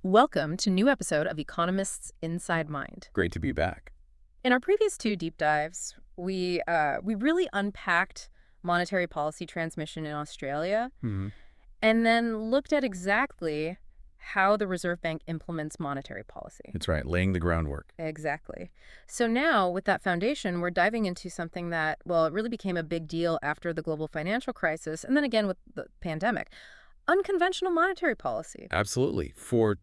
Welcome to a new episode of Economists Inside Mind. Great to be back. In our previous two deep dives, we really unpacked monetary policy transmission in Australia hmm and then looked at exactly how the Reserve Bank implements monetary policy. That's right, laying the groundwork. Exactly. So now, with that foundation, we're diving into something that, well, it really became a big deal after the global financial crisis and then again with the pandemic. Unconventional monetary policy. Absolutely. For,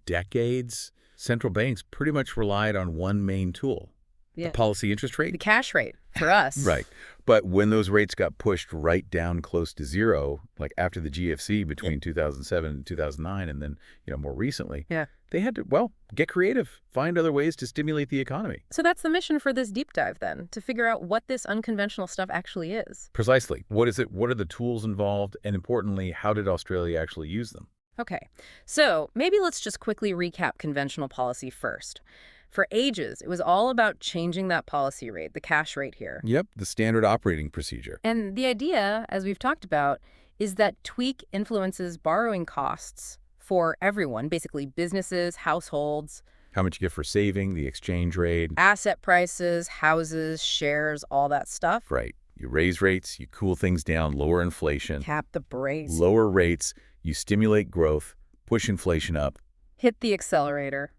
decades, central banks pretty much relied on one main tool, the Yeah. policy interest The rate. cash rate for us. Right. But when those rates got pushed right down close to zero, like after the GFC between 2007 and 2009, and then, more recently, Yeah. they had to, get creative, find other ways to stimulate the economy. So that's the mission for this deep dive then, to figure out what this unconventional stuff actually is. Precisely. What is it? What are the tools involved? And importantly, how did Australia actually use them? Okay, so maybe let's just quickly recap conventional policy first. For ages, it was all about changing that policy rate, the cash rate here. Yep, the standard operating procedure. And the idea, as we've talked about, is that tweak influences borrowing costs for everyone, basically businesses, households, How much you get for saving, the exchange rate. asset prices, houses, shares, all that stuff. Right. You raise rates, you cool things down, lower inflation. Cap the brakes. Lower rates, you stimulate growth, push inflation up. Hit the accelerator.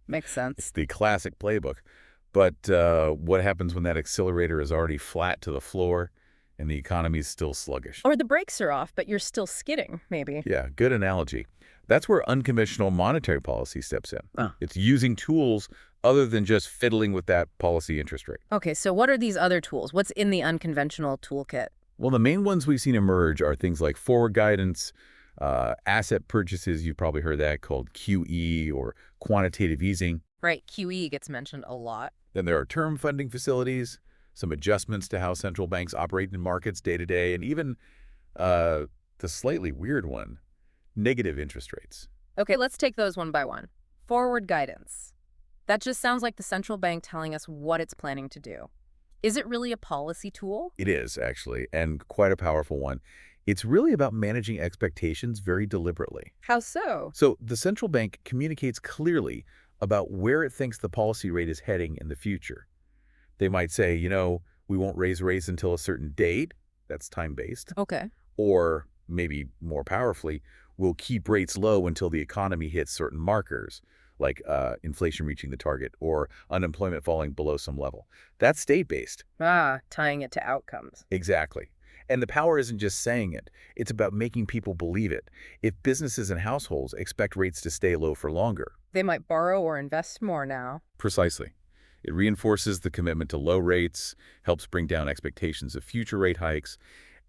Makes sense. It's the classic playbook. But what happens when that accelerator is already flat to the floor and the economy is still sluggish? Or the brakes are off, but you're still skidding, maybe. Yeah, good analogy. That's where unconventional monetary policy steps in. Oh. It's using tools other than just fiddling with that policy interest rate. Okay, so what are these other tools? What's in the unconventional toolkit? Well, the main ones we've seen emerge are things like forward guidance, asset purchases, you've probably heard that, called QE, or quantitative easing. Right, QE gets mentioned a lot. Then there are term funding facilities, some adjustments to how central banks operate in markets day to day, and even the slightly weird one, negative interest rates. Okay, let's take those one by one. Forward guidance. That just sounds like the central bank telling us what it's planning to do. Is it really a policy tool? It is, actually, and quite a powerful one. It's really about managing expectations very deliberately. How so? So the central bank communicates clearly about where it thinks the policy rate is heading in the future. They might say, we won't raise rates until a certain date. That's time-based. Okay. Or maybe more powerfully, we'll keep rates low until the economy hits certain markers, like inflation reaching the target or unemployment falling below some level. That's state-based. Tying it to outcomes. Exactly. And the power isn't just saying it. It's about making people believe it. If businesses and households expect rates to stay low for longer. They might borrow or invest more now. Precisely. It reinforces the commitment to low rates, helps bring down expectations of future rate hikes,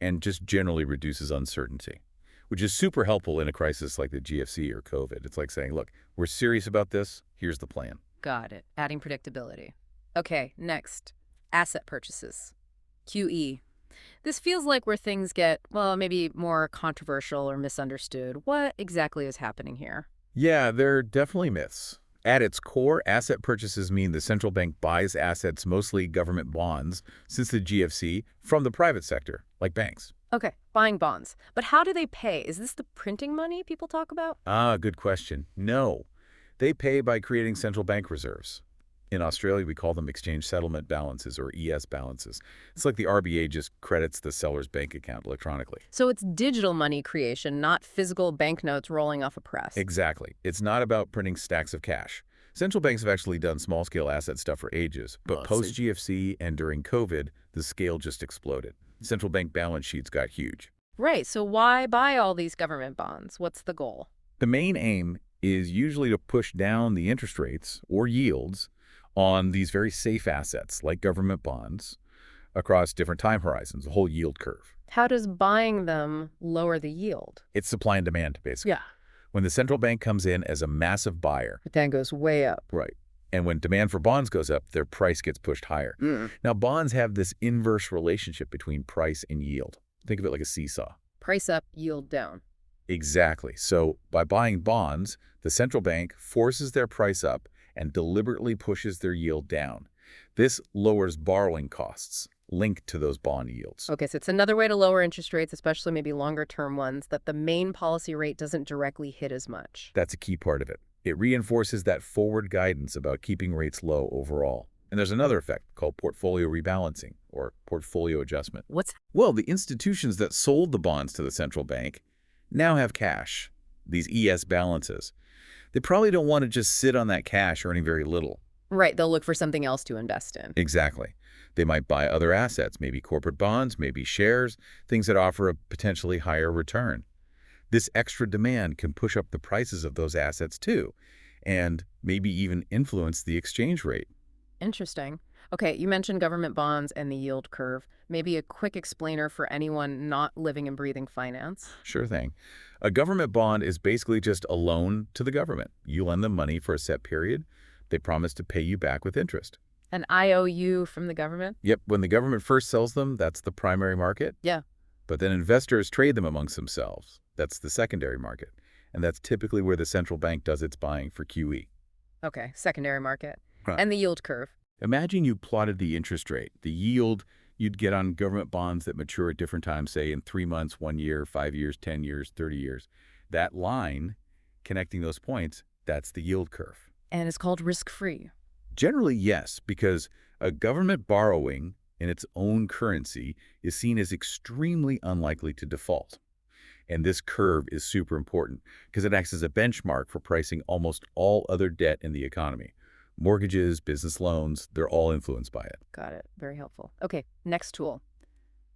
and just generally reduces uncertainty, which is super helpful in a crisis like the GFC or COVID. It's like saying, look, we're serious about this. Here's the plan. Got it. Adding predictability. Okay, next. Asset purchases. QE. This feels like where things get, well, maybe more controversial or misunderstood. What exactly is happening here? Yeah, they're definitely myths. At its core, asset purchases mean the central bank buys assets, mostly government bonds, since the GFC, from the private sector, like banks. Okay, buying bonds. But how do they pay? Is this the printing money people talk about? Good question. No. They pay by creating central bank reserves. In Australia, we call them exchange settlement balances, or ES balances. It's like the RBA just credits the seller's bank account electronically. So it's digital money creation, not physical banknotes rolling off a press. Exactly. It's not about printing stacks of cash. Central banks have actually done small-scale asset stuff for ages, but post-GFC and during COVID, the scale just exploded. Central bank balance sheets got huge. Right, so why buy all these government bonds? What's the goal? The main aim is usually to push down the interest rates or yields on these very safe assets like government bonds across different time horizons, the whole yield curve. How does buying them lower the yield? It's supply and demand, basically. Yeah. When the central bank comes in as a massive buyer. It then goes way up. Right. And when demand for bonds goes up, their price gets pushed higher. Now, bonds have this inverse relationship between price and yield. Think of it like a seesaw. Price up, yield down. Exactly. So by buying bonds, the central bank forces their price up and deliberately pushes their yield down. This lowers borrowing costs, linked to those bond yields. Okay, so it's another way to lower interest rates, especially maybe longer-term ones, that the main policy rate doesn't directly hit as much. That's a key part of it. It reinforces that forward guidance about keeping rates low overall. And there's another effect called portfolio rebalancing or portfolio adjustment. What's Well, the institutions that sold the bonds to the central bank now have cash, these ES balances. They probably don't want to just sit on that cash earning very little. right? They'll look for something else to invest in. Exactly. They might buy other assets, maybe corporate bonds, maybe shares, things that offer a potentially higher return. This extra demand can push up the prices of those assets too, and maybe even influence the exchange rate. Interesting. Okay, you mentioned government bonds and the yield curve. Maybe a quick explainer for anyone not living and breathing finance. Sure thing. A government bond is basically just a loan to the government. You lend them money for a set period. They promise to pay you back with interest. An IOU from the government? Yep, when the government first sells them, that's the primary market. Yeah. But then investors trade them amongst themselves. That's the secondary market. And that's typically where the central bank does its buying for QE. Okay, secondary market. Right. And the yield curve. Imagine you plotted the interest rate, the yield you'd get on government bonds that mature at different times, say in 3 months, 1 year, 5 years, 10 years, 30 years. That line connecting those points, that's the yield curve. And it's called risk-free. Generally, yes, because a government borrowing in its own currency is seen as extremely unlikely to default. And this curve is super important because it acts as a benchmark for pricing almost all other debt in the economy. Mortgages, business loans, they're all influenced by it. Got it. Very helpful. Okay, next tool.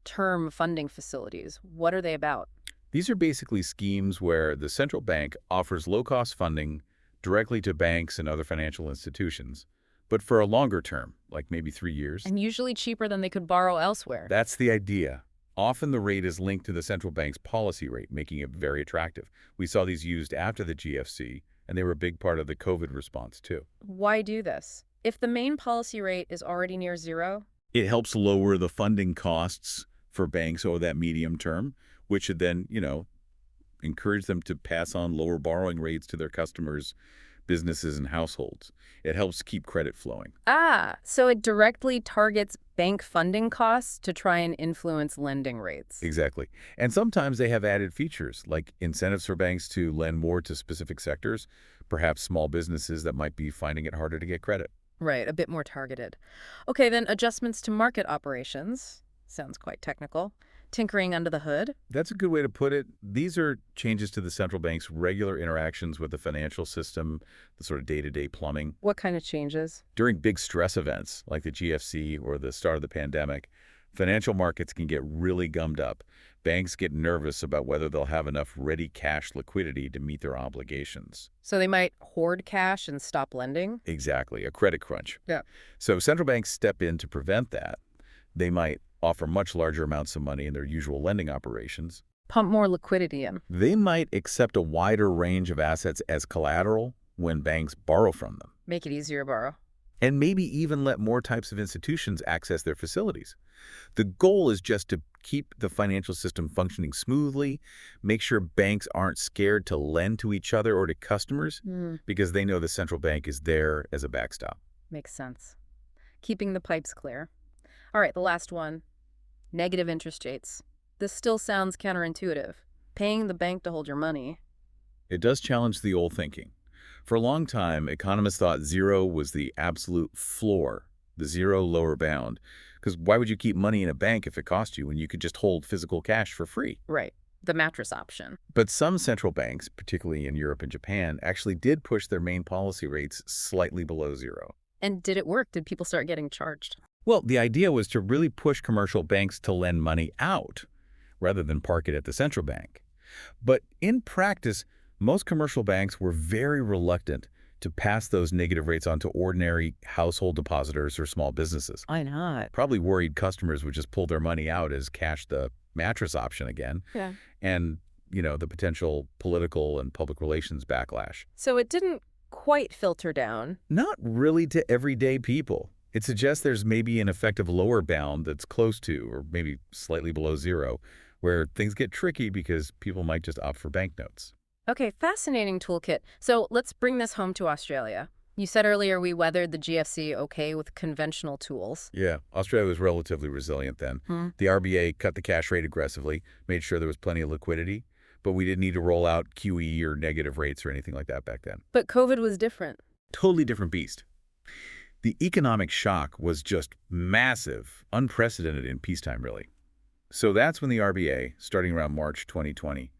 Term funding facilities. What are they about? These are basically schemes where the central bank offers low-cost funding directly to banks and other financial institutions, but for a longer term, like maybe 3 years. And usually cheaper than they could borrow elsewhere. That's the idea. Often the rate is linked to the central bank's policy rate, making it very attractive. We saw these used after the GFC, and they were a big part of the COVID response too. Why do this? If the main policy rate is already near zero, It helps lower the funding costs for banks over that medium term, which should then, encourage them to pass on lower borrowing rates to their customers, businesses, and households. It helps keep credit flowing. so it directly targets bank funding costs to try and influence lending rates. Exactly. And sometimes they have added features, like incentives for banks to lend more to specific sectors, perhaps small businesses that might be finding it harder to get credit. Right, a bit more targeted. Okay, then adjustments to market operations. Sounds quite technical. Tinkering under the hood. That's a good way to put it. These are changes to the central bank's regular interactions with the financial system, the sort of day-to-day plumbing. What kind of changes? During big stress events like the GFC or the start of the pandemic, financial markets can get really gummed up. Banks get nervous about whether they'll have enough ready cash liquidity to meet their obligations. So they might hoard cash and stop lending? Exactly, a credit crunch. Yeah. So central banks step in to prevent that. They might offer much larger amounts of money in their usual lending operations. Pump more liquidity in. They might accept a wider range of assets as collateral when banks borrow from them, Make it easier to borrow. and maybe even let more types of institutions access their facilities. The goal is just to keep the financial system functioning smoothly, make sure banks aren't scared to lend to each other or to customers because they know the central bank is there as a backstop. Makes sense. Keeping the pipes clear. All right, the last one. Negative interest rates. This still sounds counterintuitive. Paying the bank to hold your money. It does challenge the old thinking. For a long time, economists thought zero was the absolute floor, the zero lower bound. Because why would you keep money in a bank if it cost you when you could just hold physical cash for free? Right. The mattress option. But some central banks, particularly in Europe and Japan, actually did push their main policy rates slightly below zero. And did it work? Did people start getting charged? Well, the idea was to really push commercial banks to lend money out rather than park it at the central bank. But in practice, most commercial banks were very reluctant to pass those negative rates on to ordinary household depositors or small businesses. Why not? Probably worried customers would just pull their money out as cash the mattress option again. Yeah. And, the potential political and public relations backlash. So it didn't quite filter down. Not really to everyday people. It suggests there's maybe an effective lower bound that's close to, or maybe slightly below zero, where things get tricky because people might just opt for banknotes. Okay, fascinating toolkit. So let's bring this home to Australia. You said earlier we weathered the GFC okay with conventional tools. Yeah, Australia was relatively resilient then. Hmm. The RBA cut the cash rate aggressively, made sure there was plenty of liquidity, but we didn't need to roll out QE or negative rates or anything like that back then. But COVID was different. Totally different beast. The economic shock was just massive, unprecedented in peacetime, really. So that's when the RBA, starting around March 2020,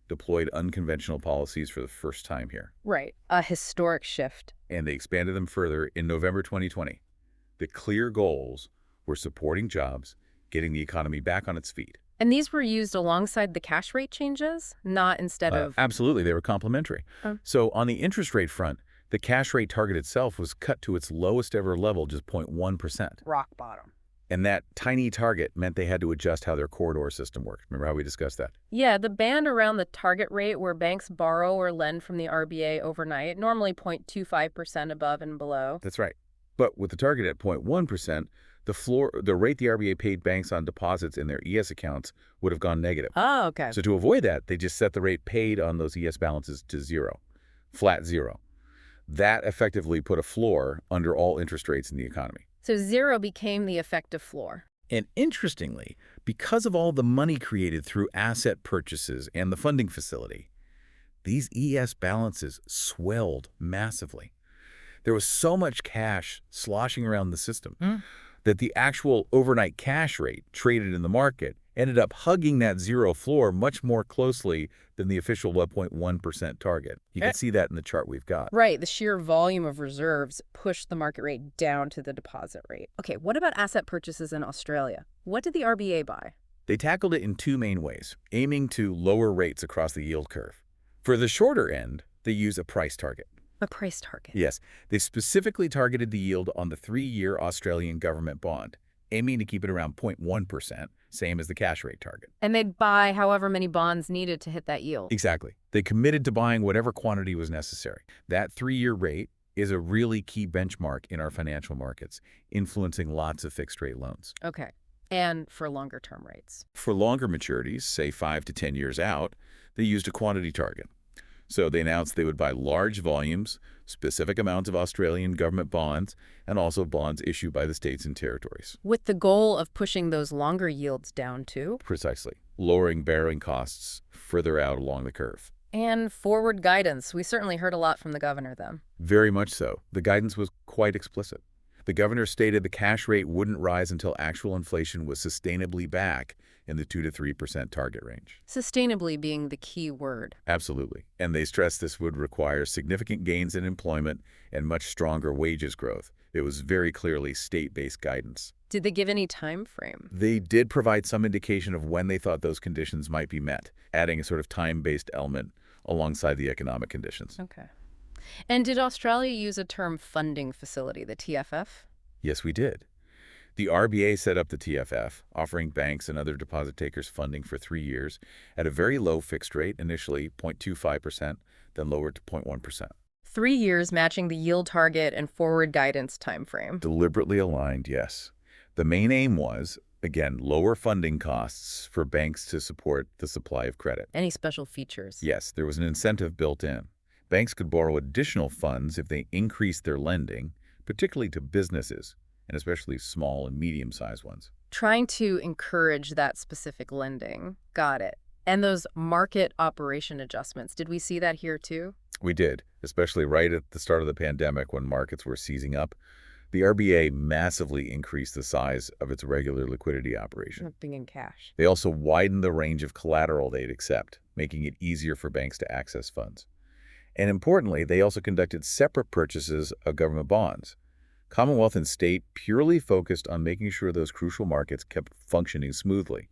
deployed unconventional policies for the first time here. Right. A historic shift. And they expanded them further in November 2020. The clear goals were supporting jobs, getting the economy back on its feet. And these were used alongside the cash rate changes, not instead of... Absolutely, they were complementary. So on the interest rate front, the cash rate target itself was cut to its lowest ever level, just 0.1%. rock bottom. And that tiny target meant they had to adjust how their corridor system worked. Remember how we discussed that? Yeah, the band around the target rate where banks borrow or lend from the RBA overnight, normally 0.25% above and below. That's right. But with the target at 0.1%, the rate the RBA paid banks on deposits in their ES accounts would have gone negative. Oh, okay. So to avoid that, they just set the rate paid on those ES balances to zero, flat zero. That effectively put a floor under all interest rates in the economy. So zero became the effective floor. And interestingly, because of all the money created through asset purchases and the funding facility, these ES balances swelled massively. There was so much cash sloshing around the system that the actual overnight cash rate traded in the market ended up hugging that zero floor much more closely than the official 1.1% target. You can see that in the chart we've got. Right, the sheer volume of reserves pushed the market rate down to the deposit rate. Okay, what about asset purchases in Australia? What did the RBA buy? They tackled it in two main ways, aiming to lower rates across the yield curve. For the shorter end, they use a price target. A price target. Yes, they specifically targeted the yield on the 3-year Australian government bond, aiming to keep it around 0.1%, same as the cash rate target. And they'd buy however many bonds needed to hit that yield. Exactly. They committed to buying whatever quantity was necessary. That 3-year rate is a really key benchmark in our financial markets, influencing lots of fixed-rate loans. Okay. And for longer-term rates. For longer maturities, say 5 to 10 years out, they used a quantity target. So they announced they would buy large volumes, specific amounts of Australian government bonds, and also bonds issued by the states and territories. With the goal of pushing those longer yields down too. Precisely. Lowering borrowing costs further out along the curve. And forward guidance. We certainly heard a lot from the governor then. Very much so. The guidance was quite explicit. The governor stated the cash rate wouldn't rise until actual inflation was sustainably back in the 2 to 3% target range. Sustainably being the key word. Absolutely. And they stressed this would require significant gains in employment and much stronger wages growth. It was very clearly state-based guidance. Did they give any time frame? They did provide some indication of when they thought those conditions might be met, adding a sort of time-based element alongside the economic conditions. Okay. And did Australia use a term funding facility, the TFF? Yes, we did. The RBA set up the TFF, offering banks and other deposit takers funding for 3 years at a very low fixed rate, initially 0.25%, then lowered to 0.1%. 3 years matching the yield target and forward guidance timeframe. Deliberately aligned, yes. The main aim was, again, lower funding costs for banks to support the supply of credit. Any special features? Yes, there was an incentive built in. Banks could borrow additional funds if they increased their lending, particularly to businesses, and especially small and medium-sized ones. Trying to encourage that specific lending. Got it. And those market operation adjustments, did we see that here too? We did, especially right at the start of the pandemic when markets were seizing up. The RBA massively increased the size of its regular liquidity operation. Nothing in cash. They also widened the range of collateral they'd accept, making it easier for banks to access funds. And importantly, they also conducted separate purchases of government bonds. Commonwealth and state purely focused on making sure those crucial markets kept functioning smoothly.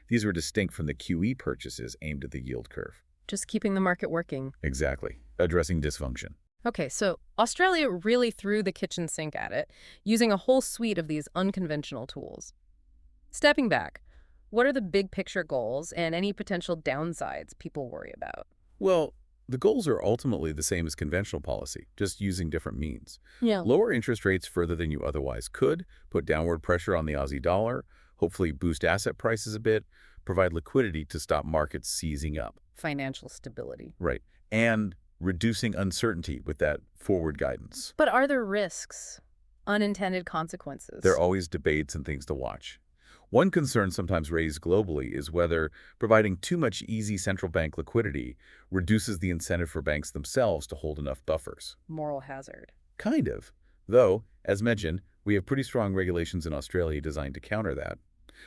These were distinct from the QE purchases aimed at the yield curve. Just keeping the market working. Exactly. Addressing dysfunction. Okay, so Australia really threw the kitchen sink at it, using a whole suite of these unconventional tools. Stepping back, what are the big picture goals and any potential downsides people worry about? Well, the goals are ultimately the same as conventional policy, just using different means. Yeah. Lower interest rates further than you otherwise could, put downward pressure on the Aussie dollar, hopefully boost asset prices a bit, provide liquidity to stop markets seizing up. Financial stability. Right. And reducing uncertainty with that forward guidance. But are there risks? Unintended There are consequences? always debates and things to watch. One concern sometimes raised globally is whether providing too much easy central bank liquidity reduces the incentive for banks themselves to hold enough buffers. Moral hazard. Kind of. Though, as mentioned, we have pretty strong regulations in Australia designed to counter that.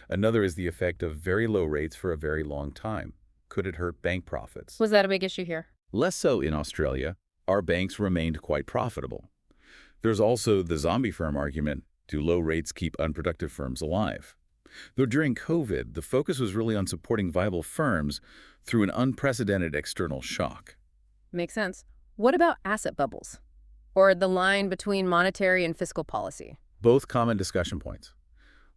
Another is the effect of very low rates for a very long time. Could it hurt bank profits? Was that a big issue here? Less so in Australia. Our banks remained quite profitable. There's also the zombie firm argument. Do low rates keep unproductive firms alive? Though during COVID, the focus was really on supporting viable firms through an unprecedented external shock. Makes sense. What about asset bubbles? Or the line between monetary and fiscal policy? Both common discussion points.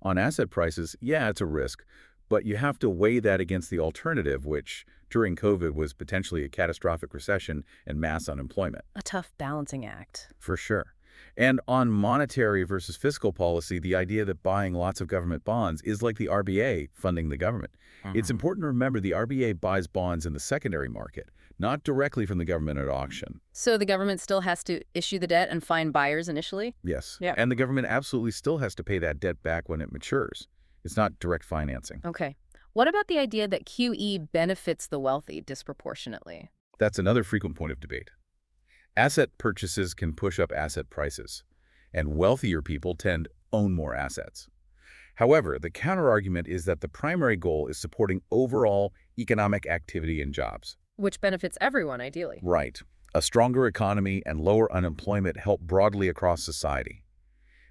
On asset prices, yeah, it's a risk, but you have to weigh that against the alternative, which during COVID was potentially a catastrophic recession and mass unemployment. A tough balancing act. For sure. And on monetary versus fiscal policy, the idea that buying lots of government bonds is like the RBA funding the government. It's important to remember the RBA buys bonds in the secondary market, not directly from the government at auction. So the government still has to issue the debt and find buyers initially? Yes. Yeah. And the government absolutely still has to pay that debt back when it matures. It's not direct financing. Okay. What about the idea that QE benefits the wealthy disproportionately? That's another frequent point of debate. Asset purchases can push up asset prices, and wealthier people tend to own more assets. However, the counterargument is that the primary goal is supporting overall economic activity and jobs. Which benefits everyone, ideally. Right. A stronger economy and lower unemployment help broadly across society.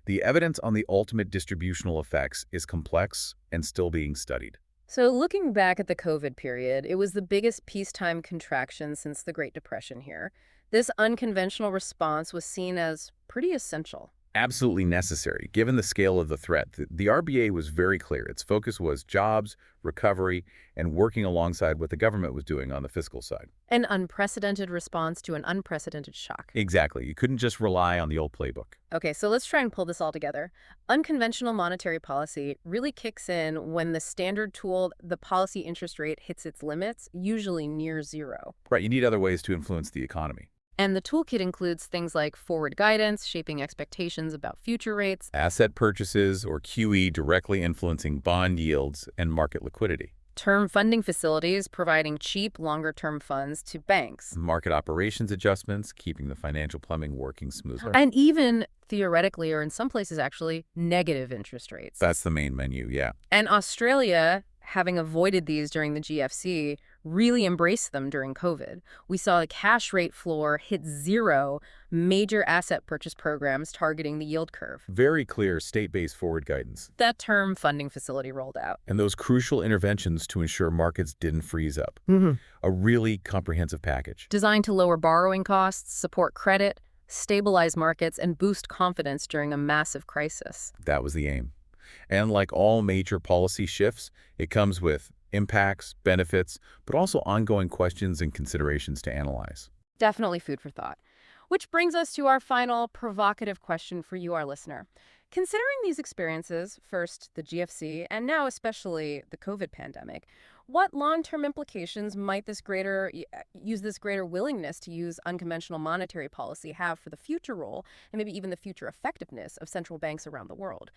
The evidence on the ultimate distributional effects is complex and still being studied. So looking back at the COVID period, it was the biggest peacetime contraction since the Great Depression here. This unconventional response was seen as pretty essential. Absolutely necessary. Given the scale of the threat, the RBA was very clear. Its focus was jobs, recovery, and working alongside what the government was doing on the fiscal side. An unprecedented response to an unprecedented shock. Exactly. You couldn't just rely on the old playbook. Okay, so let's try and pull this all together. Unconventional monetary policy really kicks in when the standard tool, the policy interest rate, hits its limits, usually near zero. Right, you need other ways to influence the economy. And the toolkit includes things like forward guidance, shaping expectations about future rates, Asset purchases, or QE, directly influencing bond yields and market liquidity. term funding facilities providing cheap, longer-term funds to banks, Market operations adjustments, keeping the financial plumbing working smoothly. and even, theoretically, or in some places actually, negative interest rates. That's the main menu, yeah. And Australia, having avoided these during the GFC, really embraced them during COVID. We saw a cash rate floor hit zero, major asset purchase programs targeting the yield curve. Very clear state-based forward guidance. That term funding facility rolled out. And those crucial interventions to ensure markets didn't freeze up. A really comprehensive package. Designed to lower borrowing costs, support credit, stabilize markets, and boost confidence during a massive crisis. That was the aim. And like all major policy shifts, it comes with impacts, benefits, but also ongoing questions and considerations to analyze. Definitely food for thought. Which brings us to our final provocative question for you, our listener. Considering these experiences, first the GFC, and now especially the COVID pandemic, what long-term implications might this greater willingness to use unconventional monetary policy have for the future role and maybe even the future effectiveness of central banks around the world?